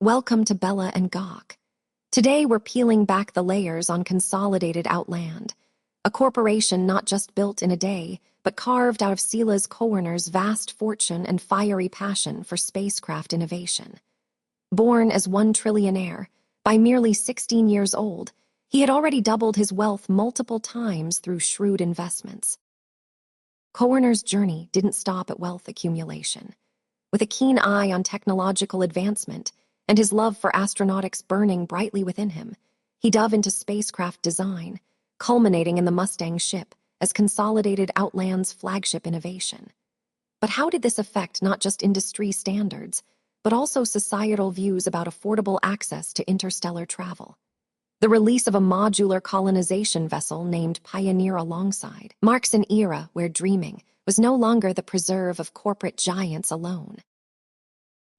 Welcome to Bella&Goch. Today we're peeling back the layers on Consolidated Outland, a corporation not just built in a day, but carved out of Silas Koerner's vast fortune and fiery passion for spacecraft innovation. Born as one trillionaire, by merely 16 years old, he had already doubled his wealth multiple times through shrewd investments. Koerner's journey didn't stop at wealth accumulation. With a keen eye on technological advancement, and his love for astronautics burning brightly within him, he dove into spacecraft design, culminating in the Mustang ship as Consolidated Outland's flagship innovation. But how did this affect not just industry standards, but also societal views about affordable access to interstellar travel? The release of a modular colonization vessel named Pioneer alongside marks an era where dreaming was no longer the preserve of corporate giants alone.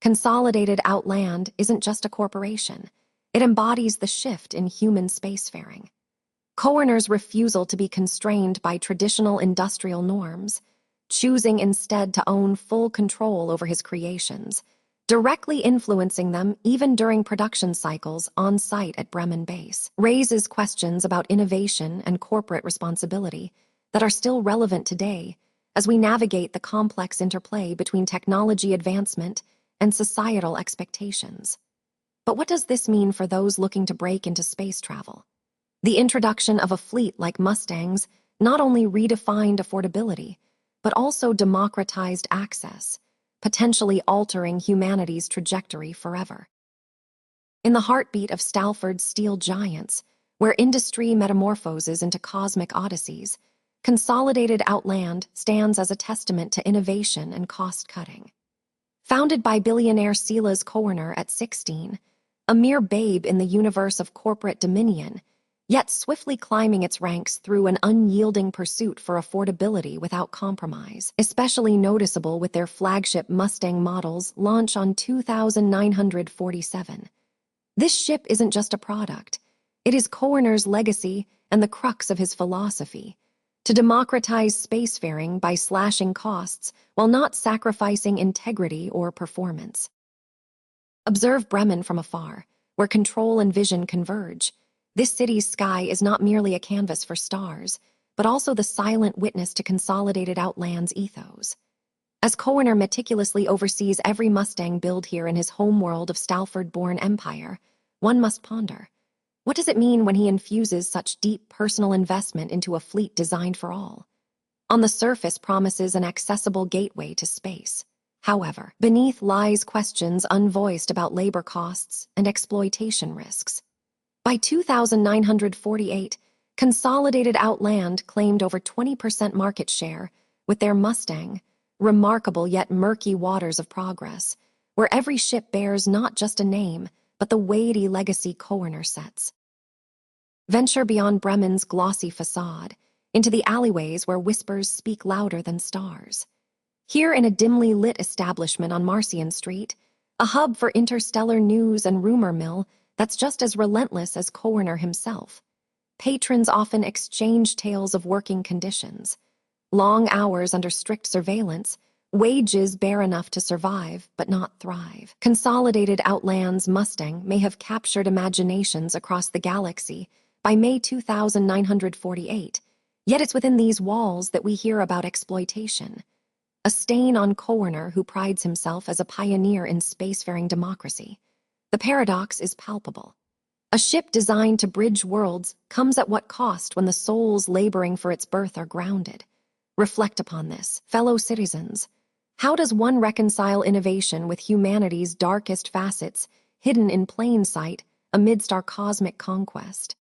Consolidated Outland isn't just a corporation. It embodies the shift in human spacefaring. Koerner's refusal to be constrained by traditional industrial norms, choosing instead to own full control over his creations, directly influencing them even during production cycles on site at Bremen base, raises questions about innovation and corporate responsibility that are still relevant today as we navigate the complex interplay between technology advancement and societal expectations. But what does this mean for those looking to break into space travel? The introduction of a fleet like Mustangs not only redefined affordability, but also democratized access, potentially altering humanity's trajectory forever. In the heartbeat of Stalford's steel giants, where industry metamorphoses into cosmic odysseys, Consolidated Outland stands as a testament to innovation and cost-cutting. Founded by billionaire Silas Koerner at 16, a mere babe in the universe of corporate dominion, yet swiftly climbing its ranks through an unyielding pursuit for affordability without compromise, especially noticeable with their flagship Mustang models launch on 2947. This ship isn't just a product. It is Koerner's legacy and the crux of his philosophy: to democratize spacefaring by slashing costs while not sacrificing integrity or performance. Observe Bremen from afar, where control and vision converge. This city's sky is not merely a canvas for stars, but also the silent witness to Consolidated Outland's ethos. As Koerner meticulously oversees every Mustang build here in his homeworld of Stalford-born empire, one must ponder: what does it mean when he infuses such deep personal investment into a fleet designed for all? On the surface promises an accessible gateway to space. However, beneath lies questions unvoiced about labor costs and exploitation risks. By 2948, Consolidated Outland claimed over 20% market share with their Mustang, remarkable yet murky waters of progress, where every ship bears not just a name, but the weighty legacy Koerner sets. Venture beyond Bremen's glossy facade, into the alleyways where whispers speak louder than stars. Here in a dimly lit establishment on Marcian Street, a hub for interstellar news and rumor mill that's just as relentless as Koerner himself. Patrons often exchange tales of working conditions: long hours under strict surveillance, wages bare enough to survive but not thrive. Consolidated Outland's Mustang may have captured imaginations across the galaxy by May 2948, yet it's within these walls that we hear about exploitation. A stain on Koerner, who prides himself as a pioneer in spacefaring democracy. The paradox is palpable. A ship designed to bridge worlds comes at what cost when the souls laboring for its birth are grounded? Reflect upon this, fellow citizens. How does one reconcile innovation with humanity's darkest facets, hidden in plain sight amidst our cosmic conquest?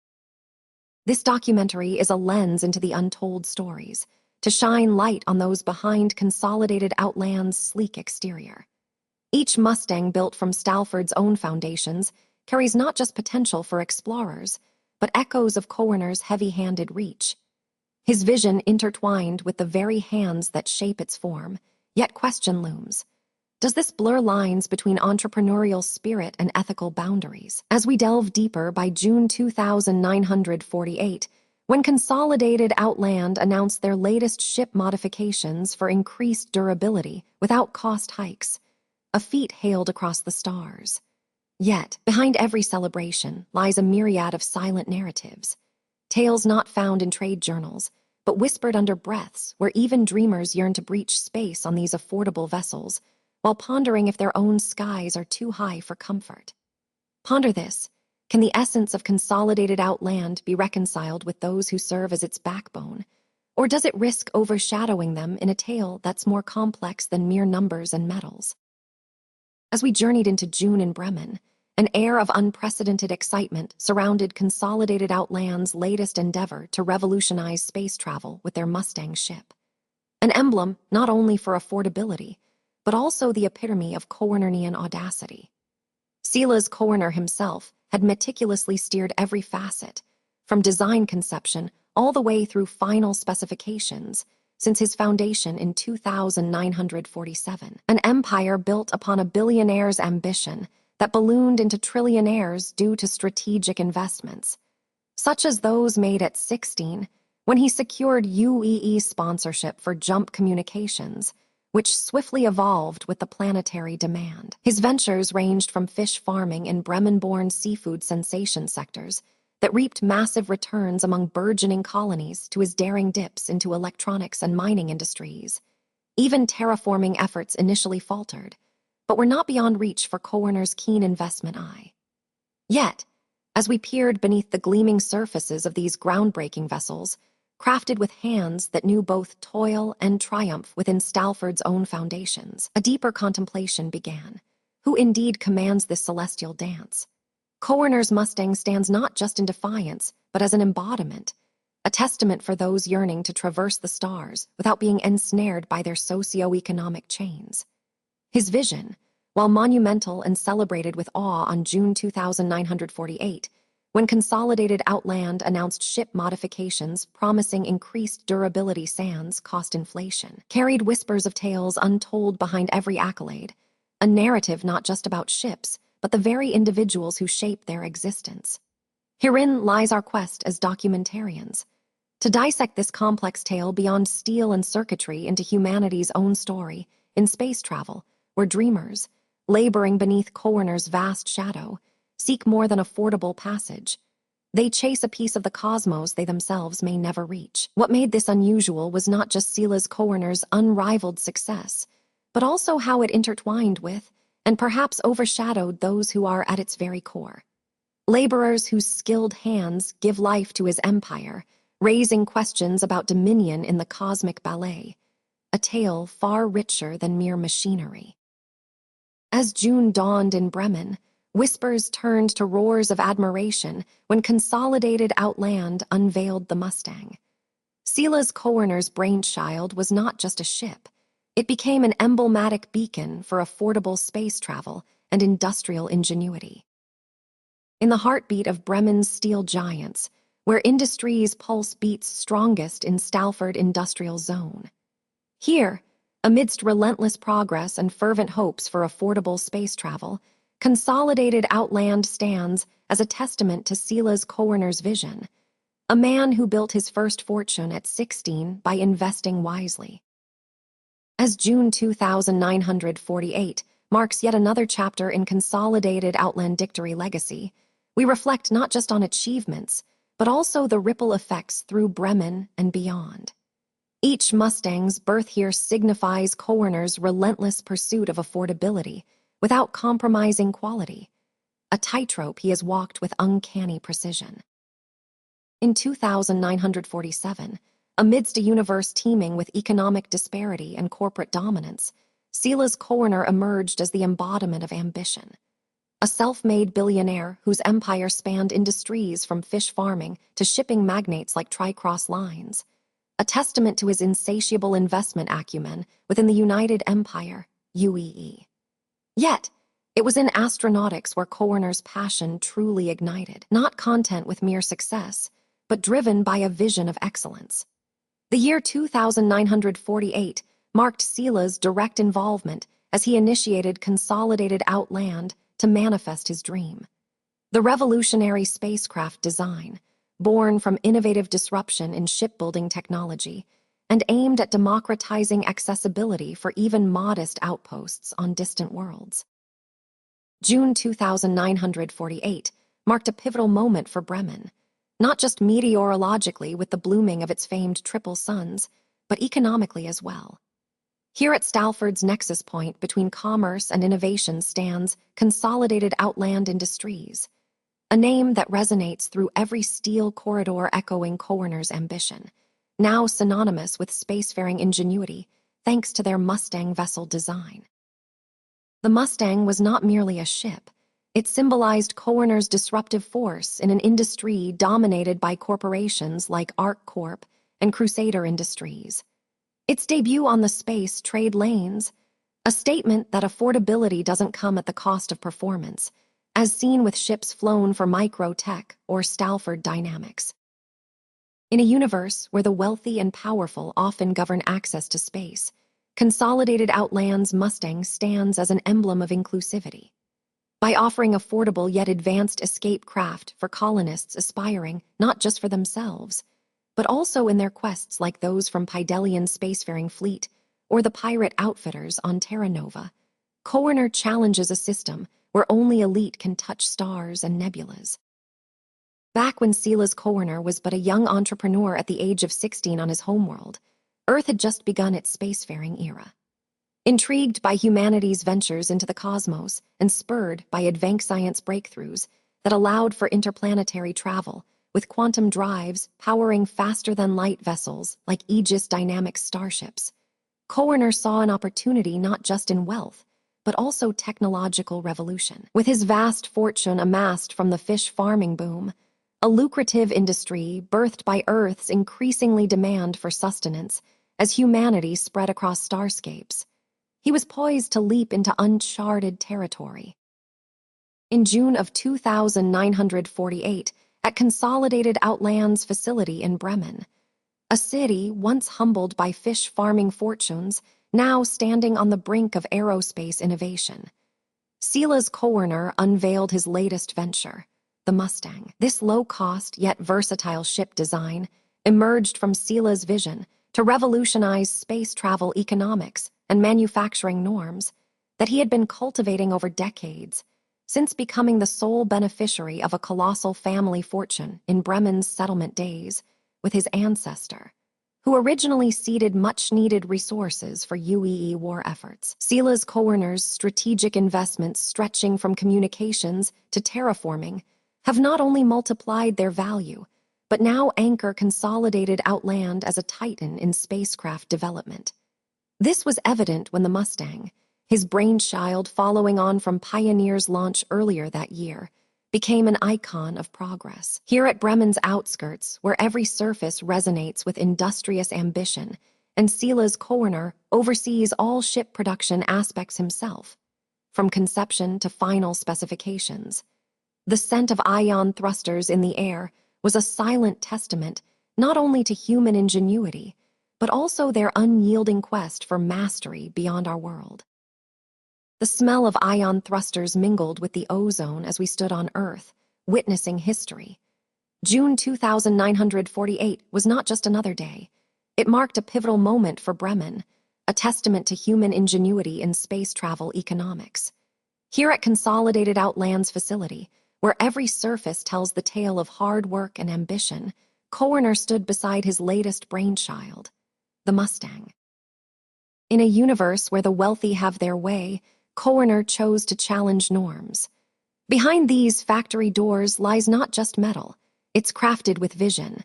This documentary is a lens into the untold stories, to shine light on those behind Consolidated Outland's sleek exterior. Each Mustang built from Stalford's own foundations carries not just potential for explorers, but echoes of Koerner's heavy-handed reach. His vision intertwined with the very hands that shape its form, yet question looms. Does this blur lines between entrepreneurial spirit and ethical boundaries? As we delve deeper, by June 2948, when Consolidated Outland announced their latest ship modifications for increased durability without cost hikes, a feat hailed across the stars. Yet, behind every celebration lies a myriad of silent narratives, tales not found in trade journals, but whispered under breaths where even dreamers yearn to breach space on these affordable vessels, while pondering if their own skies are too high for comfort. Ponder this. Can the essence of Consolidated Outland be reconciled with those who serve as its backbone? Or does it risk overshadowing them in a tale that's more complex than mere numbers and metals? As we journeyed into June in Bremen, an air of unprecedented excitement surrounded Consolidated Outland's latest endeavor to revolutionize space travel with their Mustang ship. An emblem not only for affordability, but also the epitome of Koernernian audacity. Silas Koerner himself had meticulously steered every facet, from design conception all the way through final specifications, since his foundation in 2947, an empire built upon a billionaire's ambition that ballooned into trillionaires due to strategic investments, such as those made at 16 when he secured UEE sponsorship for Jump Communications, which swiftly evolved with the planetary demand. His ventures ranged from fish farming in Bremen-born seafood sensation sectors that reaped massive returns among burgeoning colonies to his daring dips into electronics and mining industries. Even terraforming efforts initially faltered, but were not beyond reach for Koerner's keen investment eye. Yet, as we peered beneath the gleaming surfaces of these groundbreaking vessels, crafted with hands that knew both toil and triumph within Stalford's own foundations, a deeper contemplation began. Who indeed commands this celestial dance? Koerner's Mustang stands not just in defiance, but as an embodiment, a testament for those yearning to traverse the stars without being ensnared by their socio-economic chains. His vision, while monumental and celebrated with awe on June 2948, when Consolidated Outland announced ship modifications promising increased durability sans cost inflation, carried whispers of tales untold behind every accolade, a narrative not just about ships, but the very individuals who shape their existence. Herein lies our quest as documentarians, to dissect this complex tale beyond steel and circuitry into humanity's own story in space travel, where dreamers, laboring beneath Koerner's vast shadow, seek more than affordable passage. They chase a piece of the cosmos they themselves may never reach. What made this unusual was not just Silas Koerner's unrivaled success, but also how it intertwined with, and perhaps overshadowed, those who are at its very core. Laborers whose skilled hands give life to his empire, raising questions about dominion in the cosmic ballet, a tale far richer than mere machinery. As June dawned in Bremen, whispers turned to roars of admiration when Consolidated Outland unveiled the Mustang. Silas Koerner's brainchild was not just a ship. It became an emblematic beacon for affordable space travel and industrial ingenuity. In the heartbeat of Bremen's steel giants, where industry's pulse beats strongest in Stalford Industrial Zone. Here, amidst relentless progress and fervent hopes for affordable space travel, Consolidated Outland stands as a testament to Silas Koerner's vision, a man who built his first fortune at 16 by investing wisely. As June 2948 marks yet another chapter in Consolidated Outlandictory legacy, we reflect not just on achievements, but also the ripple effects through Bremen and beyond. Each Mustang's birth here signifies Koerner's relentless pursuit of affordability without compromising quality, a tightrope he has walked with uncanny precision. In 2947, amidst a universe teeming with economic disparity and corporate dominance, Silas Koerner emerged as the embodiment of ambition. A self-made billionaire whose empire spanned industries from fish farming to shipping magnates like Tricross Lines, a testament to his insatiable investment acumen within the United Empire, UEE. Yet, it was in astronautics where Koerner's passion truly ignited, not content with mere success, but driven by a vision of excellence. The year 2948 marked Sila's direct involvement as he initiated Consolidated Outland to manifest his dream. The revolutionary spacecraft design, born from innovative disruption in shipbuilding technology, and aimed at democratizing accessibility for even modest outposts on distant worlds. June 2948 marked a pivotal moment for Bremen, not just meteorologically with the blooming of its famed triple suns, but economically as well. Here at Stalford's nexus point between commerce and innovation stands Consolidated Outland Industries, a name that resonates through every steel corridor echoing Koerner's ambition, now synonymous with spacefaring ingenuity thanks to their Mustang vessel design. The Mustang was not merely a ship. It symbolized Koerner's disruptive force in an industry dominated by corporations like ARC Corp and Crusader Industries. Its debut on the space trade lanes, a statement that affordability doesn't come at the cost of performance, as seen with ships flown for micro-tech or Stalford dynamics. In a universe where the wealthy and powerful often govern access to space, Consolidated Outland's Mustang stands as an emblem of inclusivity. By offering affordable yet advanced escape craft for colonists aspiring not just for themselves, but also in their quests like those from Pydelian's spacefaring fleet or the pirate outfitters on Terra Nova, Koerner challenges a system where only elite can touch stars and nebulas. Back when Silas Koerner was but a young entrepreneur at the age of 16 on his homeworld, Earth had just begun its spacefaring era. Intrigued by humanity's ventures into the cosmos and spurred by advanced science breakthroughs that allowed for interplanetary travel, with quantum drives powering faster-than-light vessels like Aegis dynamic starships, Koerner saw an opportunity not just in wealth, but also technological revolution. With his vast fortune amassed from the fish farming boom, a lucrative industry birthed by Earth's increasingly demand for sustenance as humanity spread across starscapes, he was poised to leap into uncharted territory. In June of 2948, at Consolidated Outland's facility in Bremen, a city once humbled by fish farming fortunes, now standing on the brink of aerospace innovation, Silas Koerner unveiled his latest venture, the Mustang. This low-cost yet versatile ship design emerged from Silas' vision to revolutionize space travel economics and manufacturing norms that he had been cultivating over decades, since becoming the sole beneficiary of a colossal family fortune in Bremen's settlement days with his ancestor, who originally seeded much-needed resources for UEE war efforts. Silas Koerner's strategic investments stretching from communications to terraforming have not only multiplied their value, but now anchor Consolidated Outland as a titan in spacecraft development. This was evident when the Mustang, his brainchild following on from Pioneer's launch earlier that year, became an icon of progress. Here at Bremen's outskirts, where every surface resonates with industrious ambition, and Silas Koerner oversees all ship production aspects himself, from conception to final specifications. The scent of ion thrusters in the air was a silent testament not only to human ingenuity, but also their unyielding quest for mastery beyond our world. The smell of ion thrusters mingled with the ozone as we stood on Earth, witnessing history. June 2948 was not just another day. It marked a pivotal moment for Bremen, a testament to human ingenuity in space travel economics. Here at Consolidated Outland's facility, where every surface tells the tale of hard work and ambition, Koerner stood beside his latest brainchild, the Mustang. In a universe where the wealthy have their way, Koerner chose to challenge norms. Behind these factory doors lies not just metal, it's crafted with vision.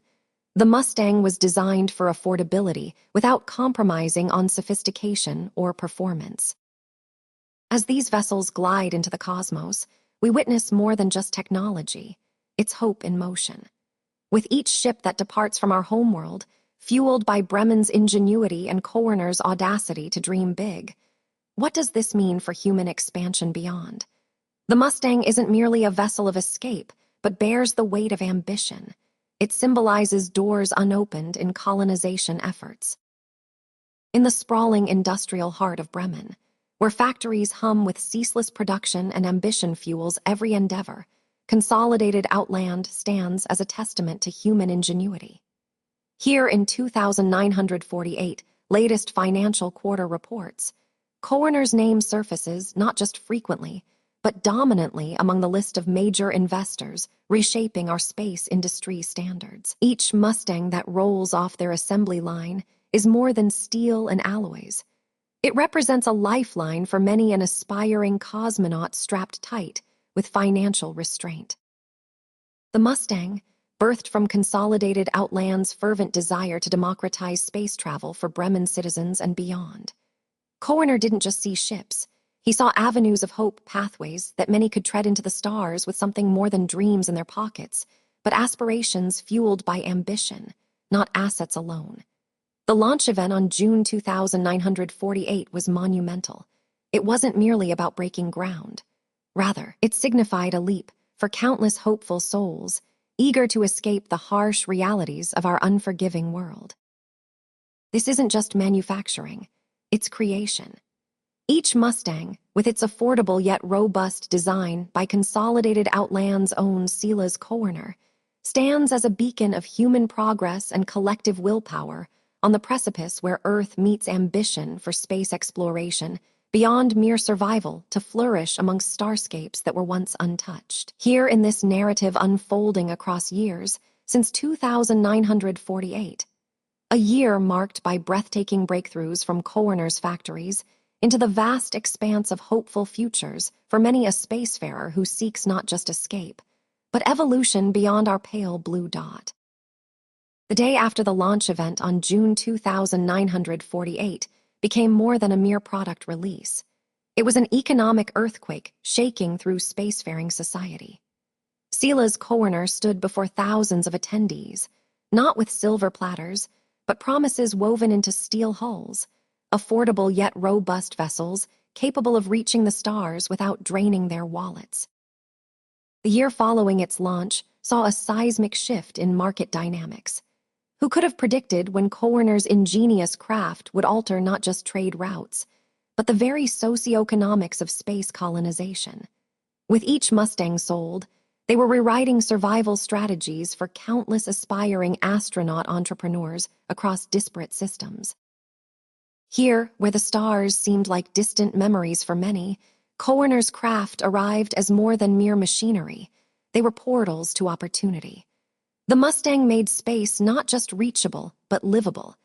The Mustang was designed for affordability without compromising on sophistication or performance. As these vessels glide into the cosmos, we witness more than just technology, it's hope in motion. With each ship that departs from our homeworld, fueled by Bremen's ingenuity and Koerner's audacity to dream big, what does this mean for human expansion beyond? The Mustang isn't merely a vessel of escape, but bears the weight of ambition. It symbolizes doors unopened in colonization efforts. In the sprawling industrial heart of Bremen, where factories hum with ceaseless production and ambition fuels every endeavor, Consolidated Outland stands as a testament to human ingenuity. Here in 2948, latest financial quarter reports, Koerner's name surfaces not just frequently, but dominantly among the list of major investors reshaping our space industry standards. Each Mustang that rolls off their assembly line is more than steel and alloys. It represents a lifeline for many an aspiring cosmonaut strapped tight with financial restraint. The Mustang, birthed from Consolidated Outland's fervent desire to democratize space travel for Bremen citizens and beyond. Koerner didn't just see ships. He saw avenues of hope, pathways that many could tread into the stars with something more than dreams in their pockets, but aspirations fueled by ambition, not assets alone. The launch event on June 2948 was monumental. It wasn't merely about breaking ground. Rather, it signified a leap for countless hopeful souls, eager to escape the harsh realities of our unforgiving world. This isn't just manufacturing, it's creation. Each Mustang, with its affordable yet robust design by Consolidated Outland's own Silas Koerner, stands as a beacon of human progress and collective willpower on the precipice where Earth meets ambition for space exploration, beyond mere survival to flourish amongst starscapes that were once untouched. Here in this narrative unfolding across years, since 2948, a year marked by breathtaking breakthroughs from Koerner's factories into the vast expanse of hopeful futures for many a spacefarer who seeks not just escape, but evolution beyond our pale blue dot. The day after the launch event on June 2948 became more than a mere product release. It was an economic earthquake shaking through spacefaring society. Silas Koerner stood before thousands of attendees, not with silver platters, but promises woven into steel hulls, affordable yet robust vessels capable of reaching the stars without draining their wallets. The year following its launch saw a seismic shift in market dynamics. Who could have predicted when Koerner's ingenious craft would alter not just trade routes, but the very socioeconomics of space colonization? With each Mustang sold, they were rewriting survival strategies for countless aspiring astronaut entrepreneurs across disparate systems. Here, where the stars seemed like distant memories for many, Koerner's craft arrived as more than mere machinery. They were portals to opportunity. The Mustang made space not just reachable, but livable,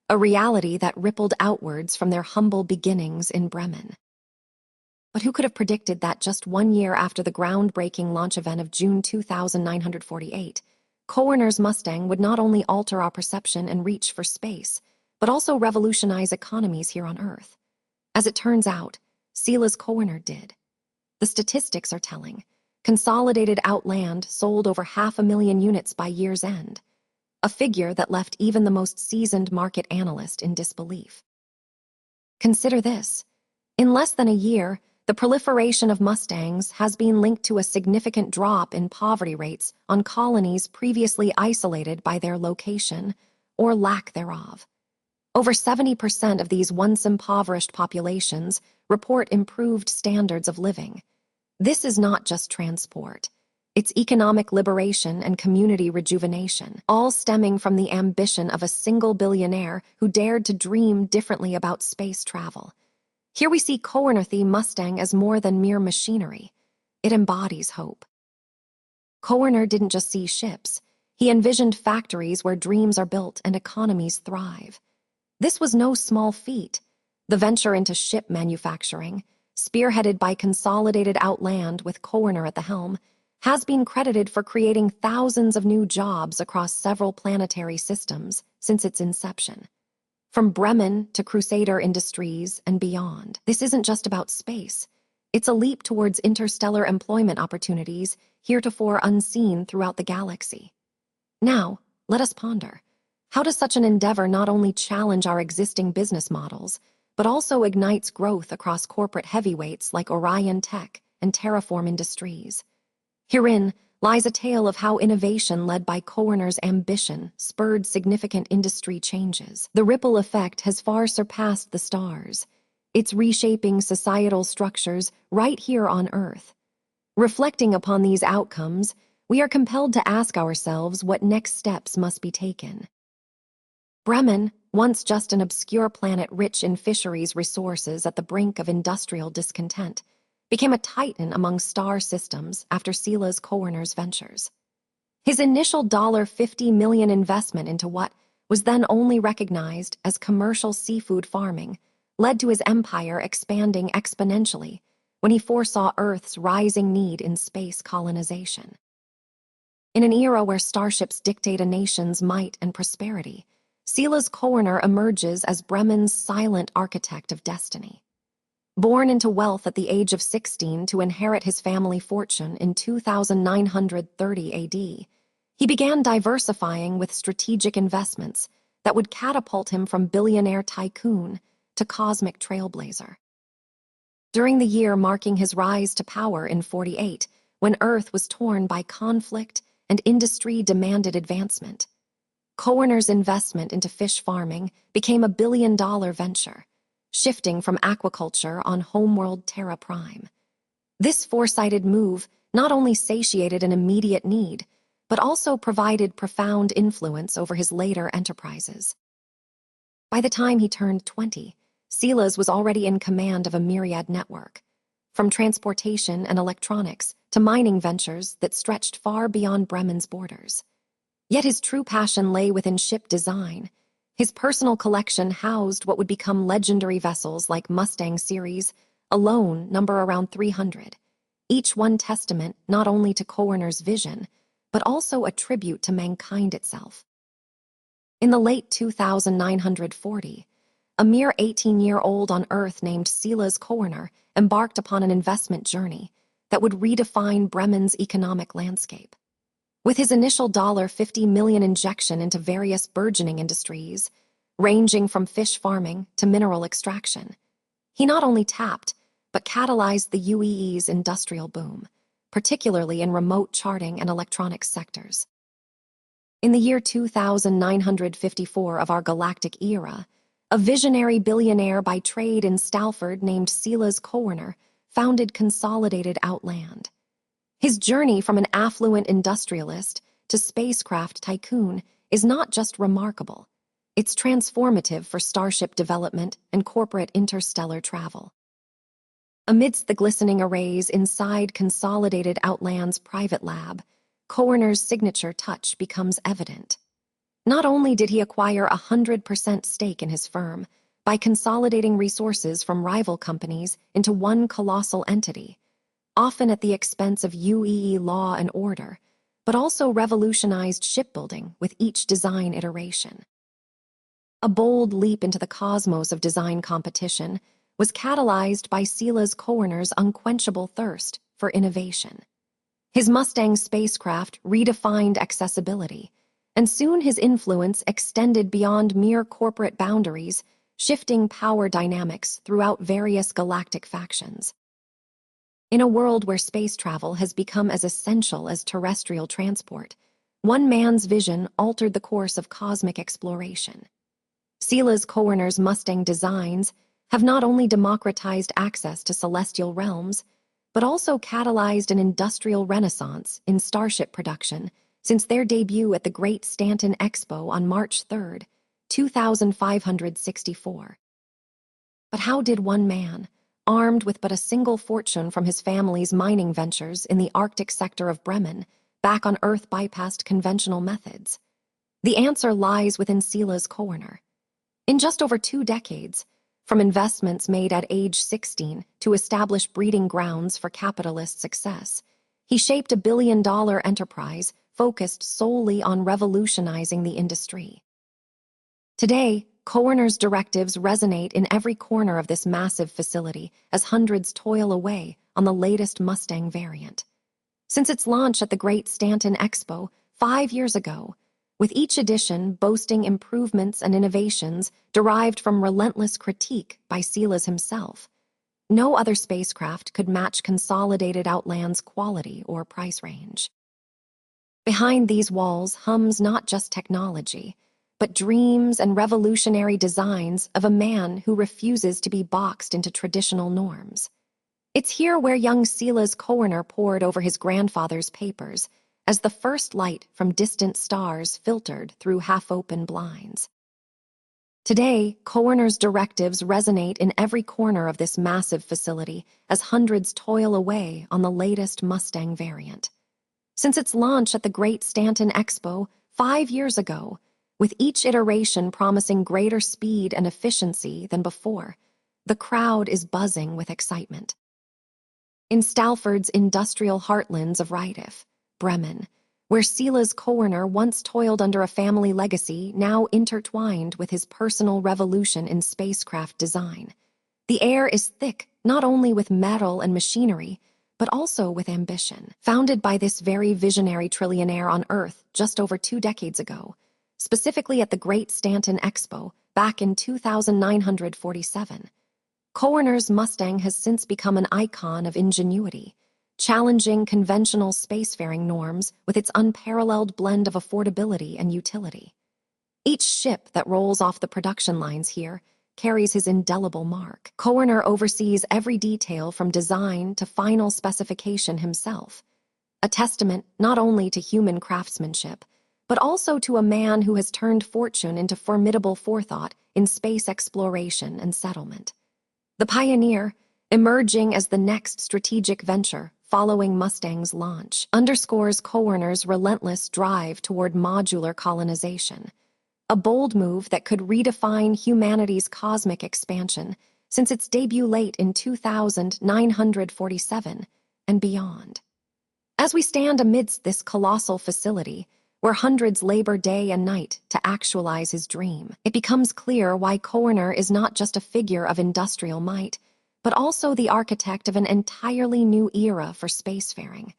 a reality that rippled outwards from their humble beginnings in Bremen. But who could have predicted that just 1 year after the groundbreaking launch event of June 2948, Koerner's Mustang would not only alter our perception and reach for space, but also revolutionize economies here on Earth? As it turns out, Silas Koerner did. The statistics are telling. Consolidated Outland sold over 500,000 units by year's end, a figure that left even the most seasoned market analyst in disbelief. Consider this. In less than a year, the proliferation of Mustangs has been linked to a significant drop in poverty rates on colonies previously isolated by their location or lack thereof. Over 70% of these once impoverished populations report improved standards of living. This is not just transport. It's economic liberation and community rejuvenation, all stemming from the ambition of a single billionaire who dared to dream differently about space travel. Here we see Koerner the Mustang as more than mere machinery. It embodies hope. Koerner didn't just see ships. He envisioned factories where dreams are built and economies thrive. This was no small feat. The venture into ship manufacturing, spearheaded by Consolidated Outland with Koerner at the helm, has been credited for creating thousands of new jobs across several planetary systems since its inception. From Bremen to Crusader Industries and beyond, this isn't just about space. It's a leap towards interstellar employment opportunities heretofore unseen throughout the galaxy. Now, let us ponder. How does such an endeavor not only challenge our existing business models, but also ignites growth across corporate heavyweights like Orion Tech and Terraform Industries? Herein lies a tale of how innovation led by Koerner's ambition spurred significant industry changes. The ripple effect has far surpassed the stars. It's reshaping societal structures right here on Earth. Reflecting upon these outcomes, we are compelled to ask ourselves what next steps must be taken. Bremen, once just an obscure planet rich in fisheries resources at the brink of industrial discontent, became a titan among star systems after Silas Koerner's ventures. His initial $50 million investment into what was then only recognized as commercial seafood farming led to his empire expanding exponentially when he foresaw Earth's rising need in space colonization. In an era where starships dictate a nation's might and prosperity, Silas Koerner emerges as Bremen's silent architect of destiny. Born into wealth at the age of 16 to inherit his family fortune in 2930 AD, he began diversifying with strategic investments that would catapult him from billionaire tycoon to cosmic trailblazer. During the year marking his rise to power in 48, when Earth was torn by conflict and industry demanded advancement, Koerner's investment into fish farming became a billion-dollar venture, shifting from aquaculture on homeworld Terra Prime. This foresighted move not only satiated an immediate need, but also provided profound influence over his later enterprises. By the time he turned 20, Silas was already in command of a myriad network, from transportation and electronics to mining ventures that stretched far beyond Bremen's borders. Yet his true passion lay within ship design. His personal collection housed what would become legendary vessels like Mustang series, alone number around 300, each one testament not only to Koerner's vision, but also a tribute to mankind itself. In the late 2940, a mere 18-year-old on Earth named Silas Koerner embarked upon an investment journey that would redefine Bremen's economic landscape. With his initial $50 million injection into various burgeoning industries, ranging from fish farming to mineral extraction, he not only tapped, but catalyzed the UAE's industrial boom, particularly in remote charting and electronics sectors. In the year 2954 of our galactic era, a visionary billionaire by trade in Stalford named Silas Koerner founded Consolidated Outland. His journey from an affluent industrialist to spacecraft tycoon is not just remarkable, it's transformative for starship development and corporate interstellar travel. Amidst the glistening arrays inside Consolidated Outland's private lab, Koerner's signature touch becomes evident. Not only did he acquire 100% stake in his firm by consolidating resources from rival companies into one colossal entity, often at the expense of UAE law and order, but also revolutionized shipbuilding with each design iteration. A bold leap into the cosmos of design competition was catalyzed by Silas Koerner's unquenchable thirst for innovation. His Mustang spacecraft redefined accessibility, and soon his influence extended beyond mere corporate boundaries, shifting power dynamics throughout various galactic factions. In a world where space travel has become as essential as terrestrial transport, one man's vision altered the course of cosmic exploration. Silas Koerner's Mustang designs have not only democratized access to celestial realms, but also catalyzed an industrial renaissance in starship production since their debut at the Great Stanton Expo on March 3, 2564. But how did one man, armed with but a single fortune from his family's mining ventures in the Arctic sector of Bremen, back on Earth bypassed conventional methods? The answer lies within Silas Koerner. In just over 2 decades, from investments made at age 16 to establish breeding grounds for capitalist success, he shaped a billion-dollar enterprise focused solely on revolutionizing the industry. Today, Koerner's directives resonate in every corner of this massive facility as hundreds toil away on the latest Mustang variant. Since its launch at the Great Stanton Expo 5 years ago, with each edition boasting improvements and innovations derived from relentless critique by Silas himself, no other spacecraft could match Consolidated Outland's quality or price range. Behind these walls hums not just technology, but dreams and revolutionary designs of a man who refuses to be boxed into traditional norms. It's here where young Silas Koerner pored over his grandfather's papers as the first light from distant stars filtered through half-open blinds. Today, Koerner's directives resonate in every corner of this massive facility as hundreds toil away on the latest Mustang variant. Since its launch at the Great Stanton Expo 5 years ago, with each iteration promising greater speed and efficiency than before, the crowd is buzzing with excitement. In Stalford's industrial heartlands of Riedif, Bremen, where Silas Koerner once toiled under a family legacy now intertwined with his personal revolution in spacecraft design, the air is thick not only with metal and machinery, but also with ambition. Founded by this very visionary trillionaire on Earth just over 2 decades ago, specifically at the Great Stanton Expo back in 2947, Koerner's Mustang has since become an icon of ingenuity, challenging conventional spacefaring norms with its unparalleled blend of affordability and utility. Each ship that rolls off the production lines here carries his indelible mark. Koerner oversees every detail from design to final specification himself, a testament not only to human craftsmanship, but also to a man who has turned fortune into formidable forethought in space exploration and settlement. The pioneer, emerging as the next strategic venture following Mustang's launch, underscores Koerner's relentless drive toward modular colonization, a bold move that could redefine humanity's cosmic expansion since its debut late in 2947 and beyond. As we stand amidst this colossal facility, where hundreds labor day and night to actualize his dream, it becomes clear why Koerner is not just a figure of industrial might, but also the architect of an entirely new era for spacefaring,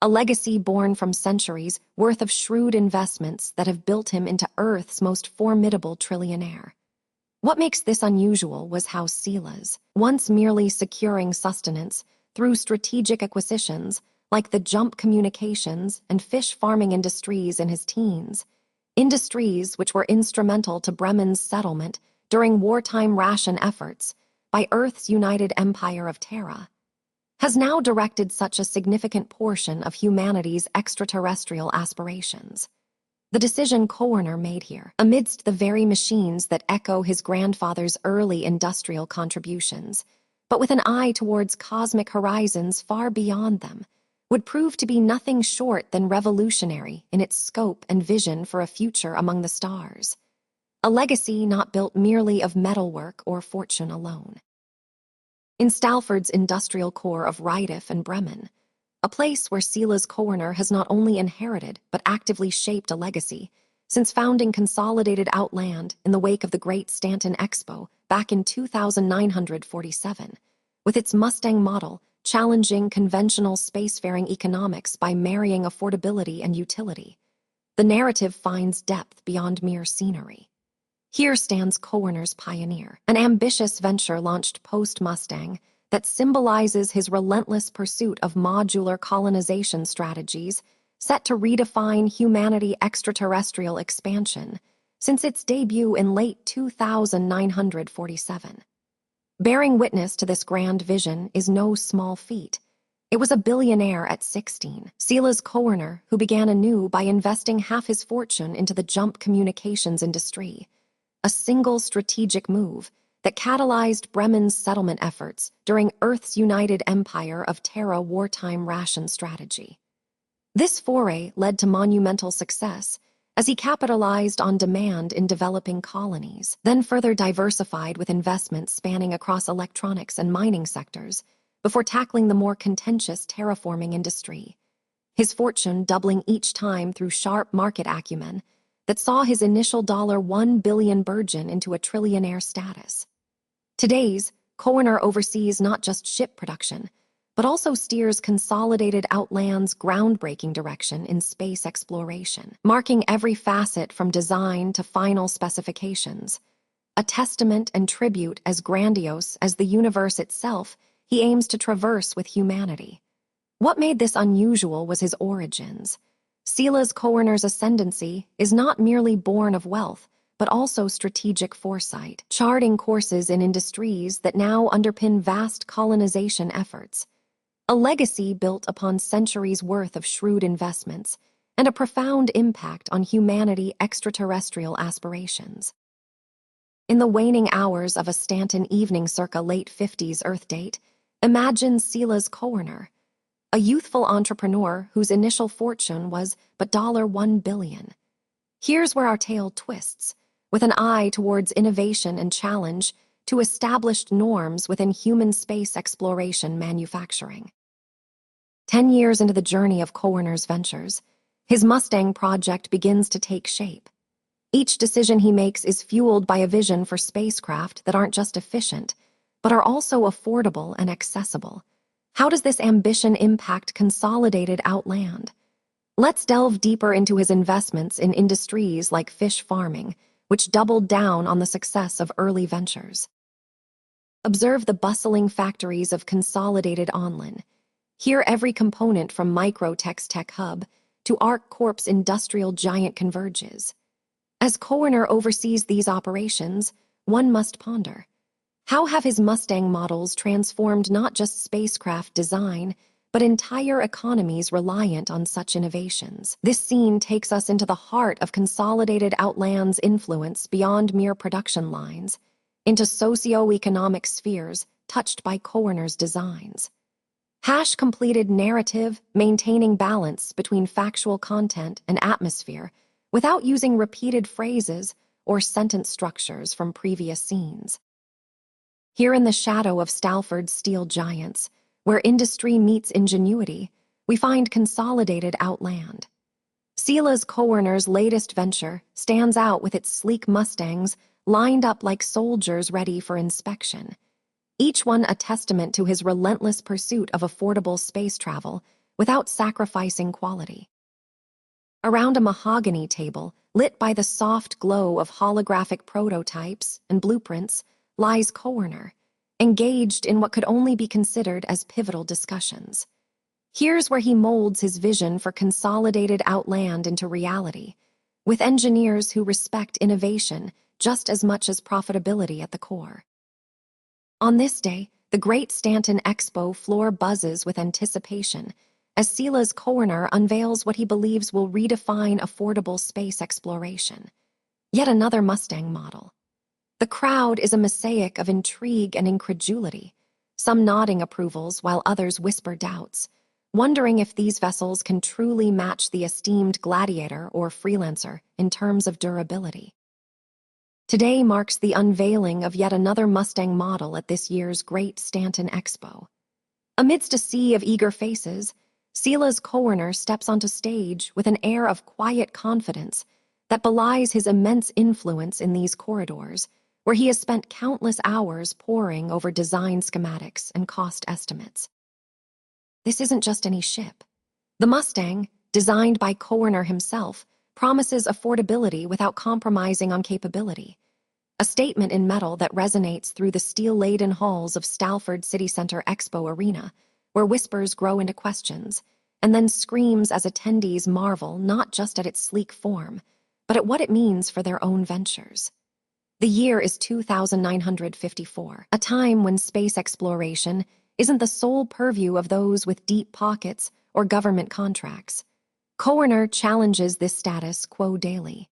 a legacy born from centuries worth of shrewd investments that have built him into Earth's most formidable trillionaire. What makes this unusual was how Silas, once merely securing sustenance through strategic acquisitions like the jump communications and fish farming industries in his teens, industries which were instrumental to Bremen's settlement during wartime ration efforts by Earth's united empire of Terra, has now directed such a significant portion of humanity's extraterrestrial aspirations. The decision Koerner made here, amidst the very machines that echo his grandfather's early industrial contributions, but with an eye towards cosmic horizons far beyond them, would prove to be nothing short than revolutionary in its scope and vision for a future among the stars, a legacy not built merely of metalwork or fortune alone. In Stalford's industrial core of Riedif and Bremen, a place where Silas Koerner has not only inherited but actively shaped a legacy, since founding Consolidated Outland in the wake of the Great Stanton Expo back in 2947, with its Mustang model challenging conventional spacefaring economics by marrying affordability and utility. The narrative finds depth beyond mere scenery. Here stands Koerner's pioneer, an ambitious venture launched post-Mustang that symbolizes his relentless pursuit of modular colonization strategies set to redefine humanity extraterrestrial expansion since its debut in late 2947. Bearing witness to this grand vision is no small feat. It was a billionaire at 16, Silas Koerner, who began anew by investing half his fortune into the jump communications industry, a single strategic move that catalyzed Bremen's settlement efforts during Earth's united empire of Terra wartime ration strategy. This foray led to monumental success as he capitalized on demand in developing colonies, then further diversified with investments spanning across electronics and mining sectors before tackling the more contentious terraforming industry, his fortune doubling each time through sharp market acumen that saw his initial $1 billion burgeon into a trillionaire status. Today's Koerner oversees not just ship production, but also steers Consolidated Outland's groundbreaking direction in space exploration, marking every facet from design to final specifications. A testament and tribute as grandiose as the universe itself he aims to traverse with humanity. What made this unusual was his origins. Silas Koerner's ascendancy is not merely born of wealth, but also strategic foresight, charting courses in industries that now underpin vast colonization efforts. A legacy built upon centuries' worth of shrewd investments and a profound impact on humanity extraterrestrial aspirations. In the waning hours of a Stanton evening circa late 50s Earth date, imagine Silas Koerner, a youthful entrepreneur whose initial fortune was but $1 billion. Here's where our tale twists, with an eye towards innovation and challenge to established norms within human space exploration manufacturing. 10 years into the journey of Koerner's ventures, his Mustang project begins to take shape. Each decision he makes is fueled by a vision for spacecraft that aren't just efficient, but are also affordable and accessible. How does this ambition impact Consolidated Outland? Let's delve deeper into his investments in industries like fish farming, which doubled down on the success of early ventures. Observe the bustling factories of Consolidated Outland. Here, every component from Microtech's tech hub to Arc Corp's industrial giant converges. As Koerner oversees these operations, one must ponder, how have his Mustang models transformed not just spacecraft design, but entire economies reliant on such innovations? This scene takes us into the heart of Consolidated Outland's influence beyond mere production lines, into socio-economic spheres touched by Koerner's designs. Completed narrative, maintaining balance between factual content and atmosphere without using repeated phrases or sentence structures from previous scenes. Here in the shadow of Stalford's steel giants, where industry meets ingenuity, we find Consolidated Outland. Silas Koerner's latest venture stands out with its sleek Mustangs lined up like soldiers ready for inspection, each one a testament to his relentless pursuit of affordable space travel without sacrificing quality. Around a mahogany table, lit by the soft glow of holographic prototypes and blueprints, lies Koerner, engaged in what could only be considered as pivotal discussions. Here's where he molds his vision for Consolidated Outland into reality, with engineers who respect innovation just as much as profitability at the core. On this day, the Great Stanton Expo floor buzzes with anticipation as Silas Koerner unveils what he believes will redefine affordable space exploration. Yet another Mustang model. The crowd is a mosaic of intrigue and incredulity, some nodding approvals while others whisper doubts, wondering if these vessels can truly match the esteemed Gladiator or Freelancer in terms of durability. Today marks the unveiling of yet another Mustang model at this year's Great Stanton Expo. Amidst a sea of eager faces, Silas Koerner steps onto stage with an air of quiet confidence that belies his immense influence in these corridors, where he has spent countless hours poring over design schematics and cost estimates. This isn't just any ship. The Mustang, designed by Koerner himself, promises affordability without compromising on capability, a statement in metal that resonates through the steel-laden halls of Stalford City Center Expo Arena, where whispers grow into questions, and then screams as attendees marvel not just at its sleek form, but at what it means for their own ventures. The year is 2954, a time when space exploration isn't the sole purview of those with deep pockets or government contracts. Koerner challenges this status quo daily.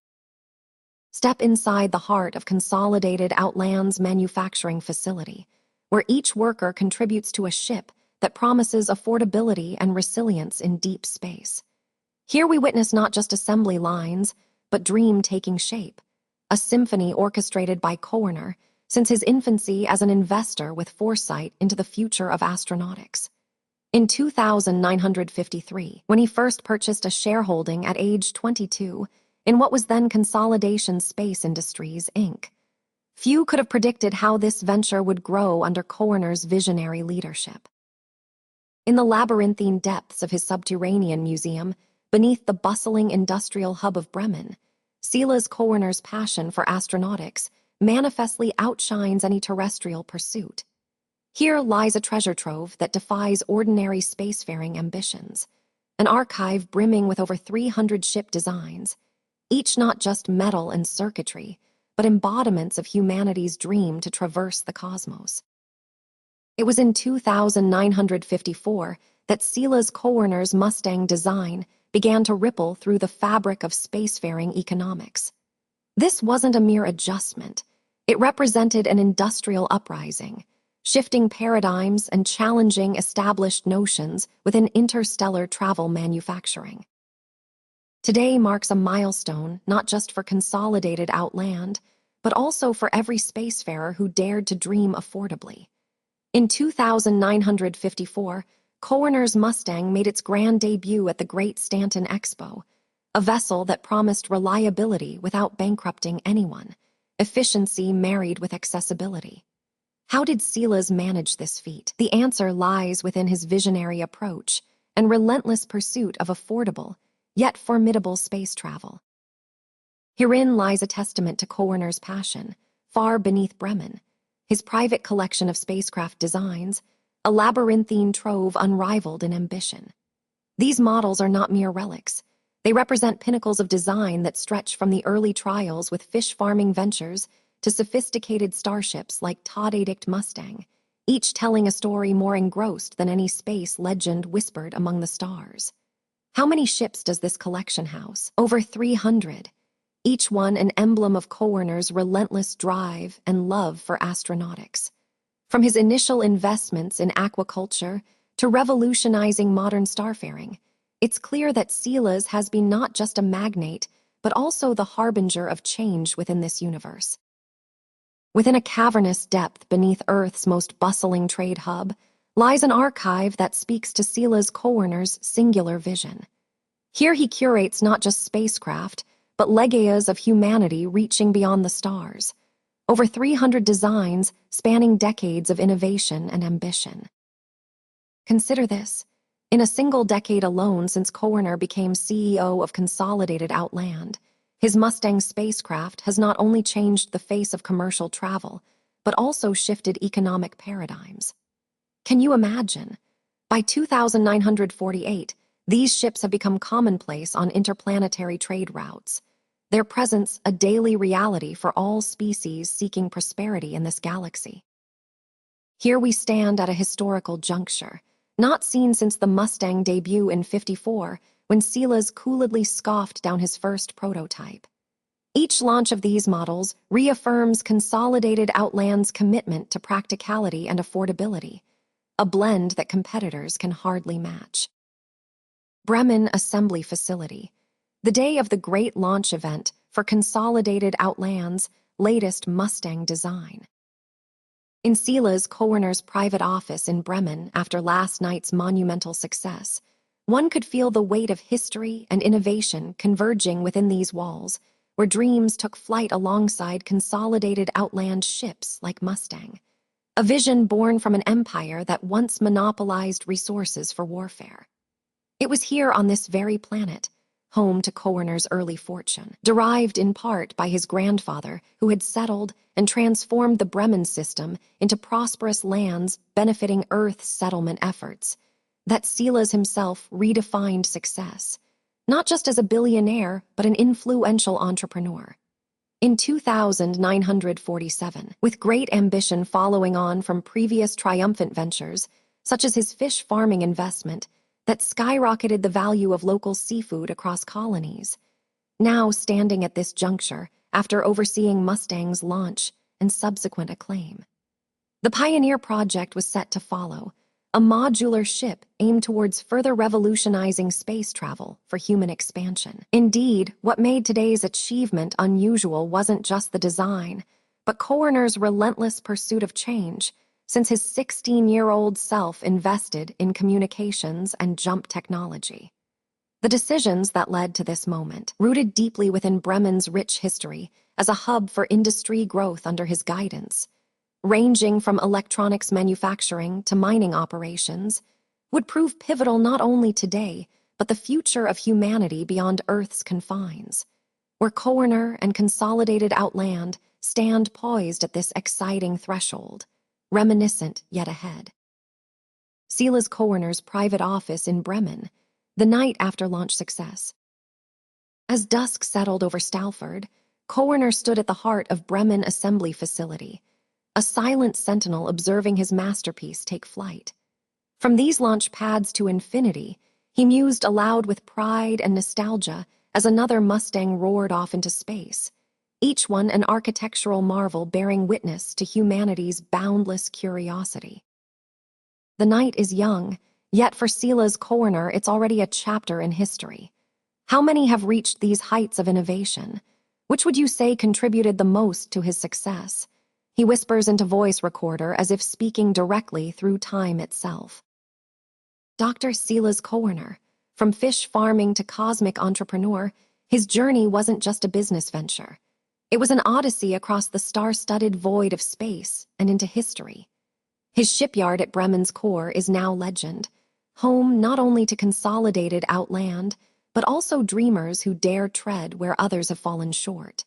Step inside the heart of Consolidated Outland's manufacturing facility, where each worker contributes to a ship that promises affordability and resilience in deep space. Here we witness not just assembly lines, but dream taking shape, a symphony orchestrated by Koerner since his infancy as an investor with foresight into the future of astronautics. In 2953, when he first purchased a shareholding at age 22 in what was then Consolidation Space Industries, Inc., few could have predicted how this venture would grow under Koerner's visionary leadership. In the labyrinthine depths of his subterranean museum, beneath the bustling industrial hub of Bremen, Silas Koerner's passion for astronautics manifestly outshines any terrestrial pursuit. Here lies a treasure trove that defies ordinary spacefaring ambitions, an archive brimming with over 300 ship designs, each not just metal and circuitry, but embodiments of humanity's dream to traverse the cosmos. It was in 2954 that Silas Koerner's Mustang design began to ripple through the fabric of spacefaring economics. This wasn't a mere adjustment. It represented an industrial uprising, shifting paradigms and challenging established notions within interstellar travel manufacturing. Today marks a milestone not just for Consolidated Outland, but also for every spacefarer who dared to dream affordably. In 2954, Koerner's Mustang made its grand debut at the Great Stanton Expo, a vessel that promised reliability without bankrupting anyone, efficiency married with accessibility. How did Silas manage this feat? The answer lies within his visionary approach and relentless pursuit of affordable, yet formidable space travel. Herein lies a testament to Koerner's passion, far beneath Bremen, his private collection of spacecraft designs, a labyrinthine trove unrivaled in ambition. These models are not mere relics. They represent pinnacles of design that stretch from the early trials with fish farming ventures to sophisticated starships like Todd-Adict Mustang, each telling a story more engrossed than any space legend whispered among the stars. How many ships does this collection house? Over 300, each one an emblem of Koerner's relentless drive and love for astronautics. From his initial investments in aquaculture to revolutionizing modern starfaring, it's clear that Silas has been not just a magnate, but also the harbinger of change within this universe. Within a cavernous depth beneath Earth's most bustling trade hub lies an archive that speaks to Silas Koerner's singular vision. Here he curates not just spacecraft, but legacies of humanity reaching beyond the stars. Over 300 designs spanning decades of innovation and ambition. Consider this. In a single decade alone since Koerner became CEO of Consolidated Outland, his Mustang spacecraft has not only changed the face of commercial travel, but also shifted economic paradigms. Can you imagine? By 2948, these ships have become commonplace on interplanetary trade routes, their presence a daily reality for all species seeking prosperity in this galaxy. Here we stand at a historical juncture, not seen since the Mustang debut in '54, when Silas coolly scoffed down his first prototype. Each launch of these models reaffirms Consolidated Outland's commitment to practicality and affordability, a blend that competitors can hardly match. Bremen Assembly Facility, the day of the great launch event for Consolidated Outland's latest Mustang design. In Silas Koerner's private office in Bremen after last night's monumental success, one could feel the weight of history and innovation converging within these walls, where dreams took flight alongside Consolidated Outland ships like Mustang, a vision born from an empire that once monopolized resources for warfare. It was here on this very planet, home to Koerner's early fortune, derived in part by his grandfather who had settled and transformed the Bremen system into prosperous lands benefiting Earth's settlement efforts, that Silas himself redefined success, not just as a billionaire, but an influential entrepreneur. In 2947, with great ambition following on from previous triumphant ventures, such as his fish farming investment that skyrocketed the value of local seafood across colonies, now standing at this juncture after overseeing Mustang's launch and subsequent acclaim. The Pioneer project was set to follow, a modular ship aimed towards further revolutionizing space travel for human expansion. Indeed, what made today's achievement unusual wasn't just the design, but Koerner's relentless pursuit of change, since his 16-year-old self invested in communications and jump technology. The decisions that led to this moment, rooted deeply within Bremen's rich history as a hub for industry growth under his guidance, ranging from electronics manufacturing to mining operations, would prove pivotal not only today, but the future of humanity beyond Earth's confines, where Koerner and Consolidated Outland stand poised at this exciting threshold, reminiscent yet ahead. Silas Koerner's private office in Bremen, the night after launch success. As dusk settled over Stalford, Koerner stood at the heart of Bremen Assembly Facility, a silent sentinel observing his masterpiece take flight. From these launch pads to infinity, he mused aloud with pride and nostalgia as another Mustang roared off into space, each one an architectural marvel bearing witness to humanity's boundless curiosity. The night is young, yet for Silas Koerner it's already a chapter in history. How many have reached these heights of innovation? Which would you say contributed the most to his success? He whispers into voice recorder as if speaking directly through time itself. Dr. Silas Koerner, from fish farming to cosmic entrepreneur, his journey wasn't just a business venture. It was an odyssey across the star-studded void of space and into history. His shipyard at Bremen's core is now legend, home not only to Consolidated Outland, but also dreamers who dare tread where others have fallen short.